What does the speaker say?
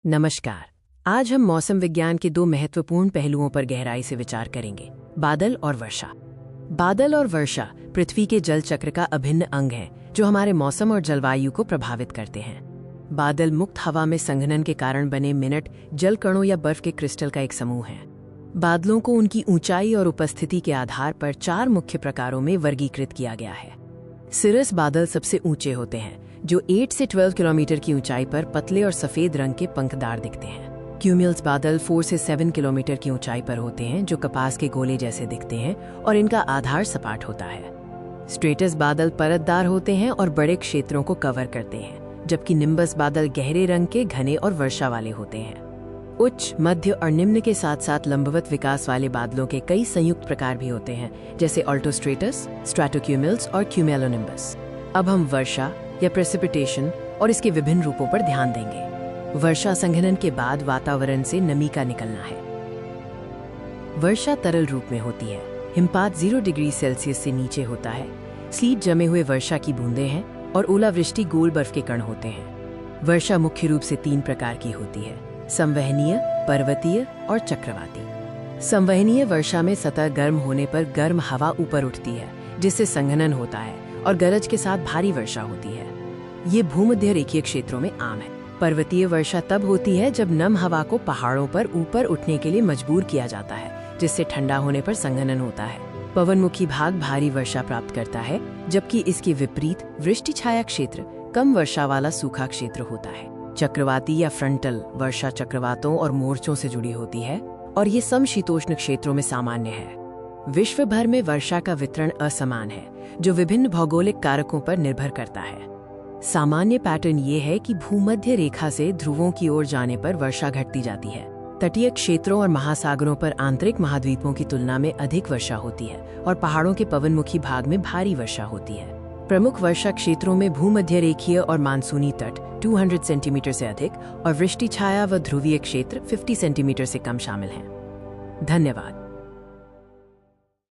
नमस्कार। आज हम मौसम विज्ञान के दो महत्वपूर्ण पहलुओं पर गहराई से विचार करेंगे, बादल और वर्षा। बादल और वर्षा पृथ्वी के जल चक्र का अभिन्न अंग हैं, जो हमारे मौसम और जलवायु को प्रभावित करते हैं। बादल मुक्त हवा में संघनन के कारण बने मिनट जल कणों या बर्फ के क्रिस्टल का एक समूह है। बादलों को उनकी ऊंचाई और उपस्थिति के आधार पर 4 मुख्य प्रकारों में वर्गीकृत किया गया है। सिरस बादल सबसे ऊंचे होते हैं, जो 8 से 12 किलोमीटर की ऊंचाई पर पतले और सफेद रंग के पंखदार दिखते हैं। क्यूम्यूल्स बादल 4 से 7 किलोमीटर की ऊंचाई पर होते हैं, जो कपास के गोले जैसे दिखते हैं और इनका आधार सपाट होता है। स्ट्रेटस बादल परतदार होते हैं और बड़े क्षेत्रों को कवर करते हैं, जबकि निम्बस बादल गहरे रंग के, घने और वर्षा वाले होते हैं। उच्च, मध्य और निम्न के साथ साथ लंबवत विकास वाले बादलों के कई संयुक्त प्रकार भी होते हैं, जैसे अल्टोस्ट्रेटस, स्ट्रैटोक्यूमुल्स और क्यूमेलोनिम्बस। अब हम वर्षा या प्रेसिपिटेशन और इसके विभिन्न रूपों पर ध्यान देंगे। वर्षा संघनन के बाद वातावरण से नमी का निकलना है। वर्षा तरल रूप में होती है। हिमपात 0 डिग्री सेल्सियस से नीचे होता है। स्लीट जमे हुए वर्षा की बूंदें हैं और ओलावृष्टि गोल बर्फ के कण होते हैं। वर्षा मुख्य रूप से 3 प्रकार की होती है: संवहनीय, पर्वतीय और चक्रवाती। संवहनीय वर्षा में सतह गर्म होने पर गर्म हवा ऊपर उठती है, जिससे संघनन होता है और गरज के साथ भारी वर्षा होती है। ये भूमध्य रेखीय क्षेत्रों में आम है। पर्वतीय वर्षा तब होती है जब नम हवा को पहाड़ों पर ऊपर उठने के लिए मजबूर किया जाता है, जिससे ठंडा होने पर संघनन होता है। पवनमुखी भाग भारी वर्षा प्राप्त करता है, जबकि इसके विपरीत वृष्टि छाया क्षेत्र कम वर्षा वाला सूखा क्षेत्र होता है। चक्रवाती या फ्रंटल वर्षा चक्रवातों और मोर्चों से जुड़ी होती है और ये समशीतोष्ण क्षेत्रों में सामान्य है। विश्व भर में वर्षा का वितरण असमान है, जो विभिन्न भौगोलिक कारकों पर निर्भर करता है। सामान्य पैटर्न ये है कि भूमध्य रेखा से ध्रुवों की ओर जाने पर वर्षा घटती जाती है। तटीय क्षेत्रों और महासागरों पर आंतरिक महाद्वीपों की तुलना में अधिक वर्षा होती है और पहाड़ों के पवनमुखी भाग में भारी वर्षा होती है। प्रमुख वर्षा क्षेत्रों में भूमध्य रेखीय और मानसूनी तट 200 सेंटीमीटर से अधिक और वृष्टि छाया व ध्रुवीय क्षेत्र 50 सेंटीमीटर से कम शामिल हैं। धन्यवाद।